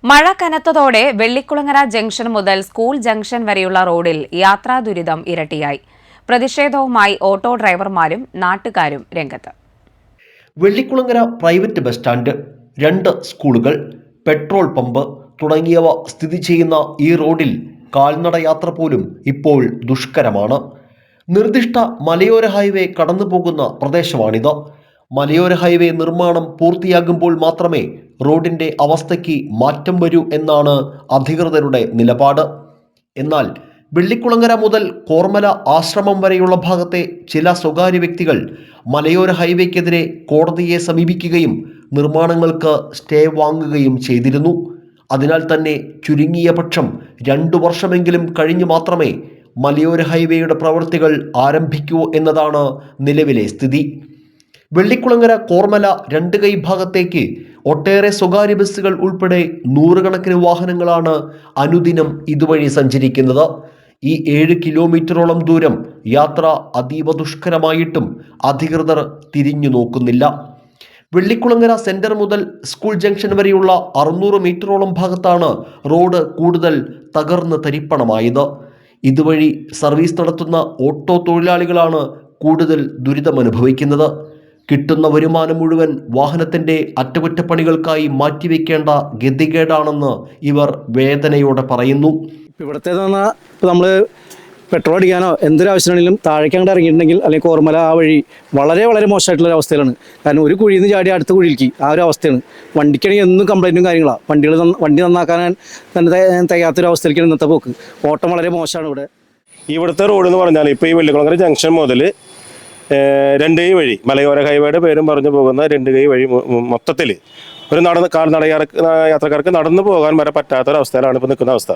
മഴ കനത്തതോടെ വെള്ളിക്കുളങ്ങര ജംഗ്ഷൻ മുതൽ school junction വരെയുള്ള റോഡിൽ യാത്രാ ദുരിതം ഇരട്ടിയായി. പ്രതിഷേധവുമായി ഓട്ടോ ഡ്രൈവർമാരും നാട്ടുകാരും രംഗത്ത്. വെള്ളിക്കുളങ്ങര പ്രൈവറ്റ് ബസ് സ്റ്റാൻഡ്, 2 സ്കൂളുകൾ, പെട്രോൾ പമ്പ് തുടങ്ങിയവ സ്ഥിതി ചെയ്യുന്ന ഈ റോഡിൽ കാൽനട യാത്ര പോലും ഇപ്പോൾ ദുഷ്കരമാണ്. നിർദ്ദിഷ്ട മലയോര ഹൈവേ കടന്നുപോകുന്ന പ്രദേശമാണിത്. മലയോര ഹൈവേ നിർമ്മാണം പൂർത്തിയാകുമ്പോൾ മാത്രമേ റോഡിന്റെ അവസ്ഥയ്ക്ക് മാറ്റം വരൂ എന്നാണ് അധികൃതരുടെ നിലപാട്. എന്നാൽ വെള്ളിക്കുളങ്ങര മുതൽ കോർമല ആശ്രമം വരെയുള്ള ഭാഗത്തെ ചില സ്വകാര്യ വ്യക്തികൾ മലയോര ഹൈവേക്കെതിരെ കോടതിയെ സമീപിക്കുകയും നിർമ്മാണങ്ങൾക്ക് സ്റ്റേ വാങ്ങുകയും ചെയ്തിരുന്നു. അതിനാൽ തന്നെ ചുരുങ്ങിയ പക്ഷം 2 വർഷമെങ്കിലും കഴിഞ്ഞു മാത്രമേ മലയോര ഹൈവേയുടെ പ്രവൃത്തികൾ ആരംഭിക്കൂ എന്നതാണ് നിലവിലെ സ്ഥിതി. വെള്ളിക്കുളങ്ങര കോർമല 2 കൈ ഭാഗത്തേക്ക് ഒട്ടേറെ സ്വകാര്യ ബസ്സുകൾ ഉൾപ്പെടെ 100 കണക്കിന് വാഹനങ്ങളാണ് അനുദിനം ഇതുവഴി സഞ്ചരിക്കുന്നത്. ഈ 7 കിലോമീറ്ററോളം ദൂരം യാത്ര അതീവ ദുഷ്കരമായിട്ടും അധികൃതർ തിരിഞ്ഞു നോക്കുന്നില്ല. വെള്ളിക്കുളങ്ങര സെന്റർ മുതൽ സ്കൂൾ ജംഗ്ഷൻ വരെയുള്ള 600 മീറ്ററോളം ഭാഗത്താണ് റോഡ് കൂടുതൽ തകർന്ന് തരിപ്പണമായത്. ഇതുവഴി സർവീസ് നടത്തുന്ന ഓട്ടോ തൊഴിലാളികളാണ് കൂടുതൽ ദുരിതമനുഭവിക്കുന്നത്. കിട്ടുന്ന വരുമാനം മുഴുവൻ വാഹനത്തിന്റെ അറ്റകുറ്റപ്പണികൾക്കായി മാറ്റിവെക്കേണ്ട ഗതികേടാണെന്ന് ഇവർ വേദനയോടെ പറയുന്നു. ഇവിടുത്തെ നമ്മൾ പെട്രോൾ അടിക്കാനോ എന്തൊരാവശ്യമാണെങ്കിലും താഴേക്ക് അങ്ങോട്ട് ഇറങ്ങിയിട്ടുണ്ടെങ്കിൽ അല്ലെങ്കിൽ കോർമല ആ വഴി വളരെ വളരെ മോശമായിട്ടുള്ള അവസ്ഥയിലാണ്. കാരണം ഒരു കുഴിയിൽ നിന്ന് ചാടി അടുത്ത കുഴിയിലേക്ക് ആ ഒരു അവസ്ഥയാണ്. വണ്ടിക്കാണെങ്കിൽ എന്നും കംപ്ലൈൻറ്റും കാര്യങ്ങളാണ്. വണ്ടി നന്നാക്കാൻ തന്നെ തികയാത്തൊരു അവസ്ഥയിലേക്കാണ് ഇന്നത്തെ പോക്ക്. ഓട്ടം വളരെ മോശമാണ് ഇവിടുത്തെ റോഡ് എന്ന് പറഞ്ഞാൽ ഇപ്പോൾ ഈ വെള്ളിക്കുളങ്ങര ജംഗ്ഷൻ മുതൽ 2 കൈ വഴി, മലയോര ഹൈവേയുടെ പേരും പറഞ്ഞു പോകുന്ന 2 കൈ വഴി മൊത്തത്തിൽ ഒരു കാൽനട യാത്രക്കാർക്ക് നടന്നു പോകാൻ വരെ പറ്റാത്തൊരവസ്ഥയിലാണ് ഇപ്പോൾ നിൽക്കുന്ന അവസ്ഥ.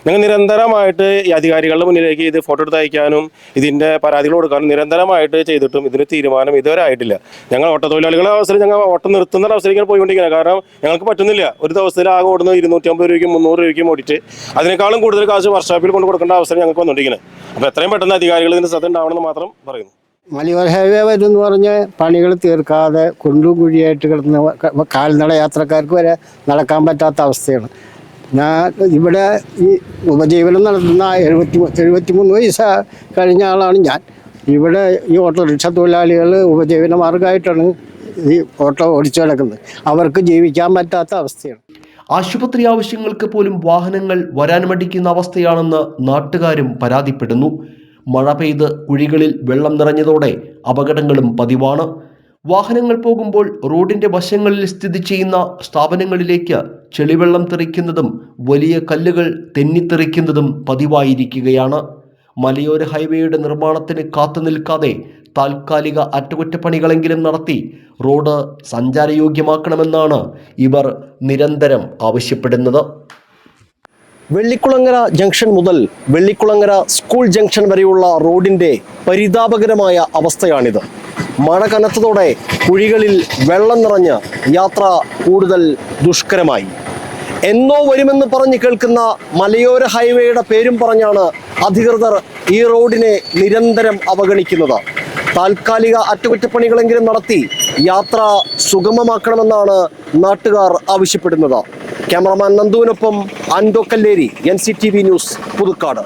ഞങ്ങൾ നിരന്തരമായിട്ട് ഈ അധികാരികളുടെ മുന്നിലേക്ക് ഇത് ഫോട്ടോ എടുത്ത് അയക്കാനും ഇതിൻ്റെ പരാതികൾ കൊടുക്കാനും നിരന്തരമായിട്ട് ചെയ്തിട്ടും ഇതിന് തീരുമാനം ഇതുവരെ ആയിട്ടില്ല. ഞങ്ങൾ ഓട്ടോ തൊഴിലാളികളുടെ അവസരം ഞങ്ങൾ ഓട്ടം നിർത്തുന്ന അവസരത്തേക്ക് പോയിക്കൊണ്ടിരിക്കുന്നത്. കാരണം ഞങ്ങൾക്ക് പറ്റുന്നില്ല. ഒരു ദിവസത്തിൽ ആകെ ഓടുന്നത് 250 രൂപയ്ക്കും 300 രൂപയ്ക്കും ഓടിയിട്ട് അതിനേക്കാളും കൂടുതൽ കാശ് വർക്ക്ഷോപ്പിൽ കൊണ്ട് കൊടുക്കേണ്ട അവസരം ഞങ്ങൾക്ക് വന്നുകൊണ്ടിരിക്കുന്നത്. അപ്പോൾ എത്രയും പെട്ടെന്ന് അധികാരികൾ ഇതിൻ്റെ ശ്രദ്ധ ഉണ്ടാവണമെന്ന് മാത്രം പറയുന്നു. മലയോര ഹൈവേ വരുമെന്ന് പറഞ്ഞ് പണികൾ തീർക്കാതെ കുണ്ടും കുഴിയായിട്ട് കിടന്ന കാൽനട യാത്രക്കാർക്ക് വരെ നടക്കാൻ പറ്റാത്ത അവസ്ഥയാണ്. ഇവിടെ ഈ ഉപജീവനം നടത്തുന്ന 73 വയസ്സ് കഴിഞ്ഞ ആളാണ് ഞാൻ. ഇവിടെ ഈ ഓട്ടോറിക്ഷ തൊഴിലാളികൾ ഉപജീവന മാർഗമായിട്ടാണ് ഈ ഓട്ടോ ഓടിച്ചു നടക്കുന്നത്. അവർക്ക് ജീവിക്കാൻ പറ്റാത്ത അവസ്ഥയാണ്. ആശുപത്രി ആവശ്യങ്ങൾക്ക് പോലും വാഹനങ്ങൾ വരാൻ മടിക്കുന്ന അവസ്ഥയാണെന്ന് നാട്ടുകാരും പരാതിപ്പെടുന്നു. മഴ പെയ്ത് കുഴികളിൽ വെള്ളം നിറഞ്ഞതോടെ അപകടങ്ങളും പതിവാണ്. വാഹനങ്ങൾ പോകുമ്പോൾ റോഡിന്റെ വശങ്ങളിൽ സ്ഥിതി ചെയ്യുന്ന സ്ഥാപനങ്ങളിലേക്ക് ചെളിവെള്ളം തെറിക്കുന്നതും വലിയ കല്ലുകൾ തെന്നിത്തെറിക്കുന്നതും പതിവായിരിക്കുകയാണ്. മലയോര ഹൈവേയുടെ നിർമ്മാണത്തിന് കാത്തുനിൽക്കാതെ താൽക്കാലിക അറ്റകുറ്റപ്പണികളെങ്കിലും നടത്തി റോഡ് സഞ്ചാരയോഗ്യമാക്കണമെന്നാണ് ഇവർ നിരന്തരം ആവശ്യപ്പെടുന്നത്. വെള്ളിക്കുളങ്ങര ജംഗ്ഷൻ മുതൽ വെള്ളിക്കുളങ്ങര സ്കൂൾ ജംഗ്ഷൻ വരെയുള്ള റോഡിൻ്റെ പരിതാപകരമായ അവസ്ഥയാണിത്. മഴ കനത്തതോടെ കുഴികളിൽ വെള്ളം നിറഞ്ഞ് യാത്ര കൂടുതൽ ദുഷ്കരമായി. എന്നോ വരുമെന്ന് പറഞ്ഞ് കേൾക്കുന്ന മലയോര ഹൈവേയുടെ പേരും പറഞ്ഞാണ് അധികൃതർ ഈ റോഡിനെ നിരന്തരം അവഗണിക്കുന്നത്. താൽക്കാലിക അറ്റകുറ്റപ്പണികളെങ്കിലും നടത്തി യാത്ര സുഗമമാക്കണമെന്നാണ് നാട്ടുകാർ ആവശ്യപ്പെടുന്നത്. ക്യാമറമാൻ നന്ദുവിനൊപ്പം ആൻഡോ കല്ലേരി, NCTV ന്യൂസ്, പുതുക്കാട്.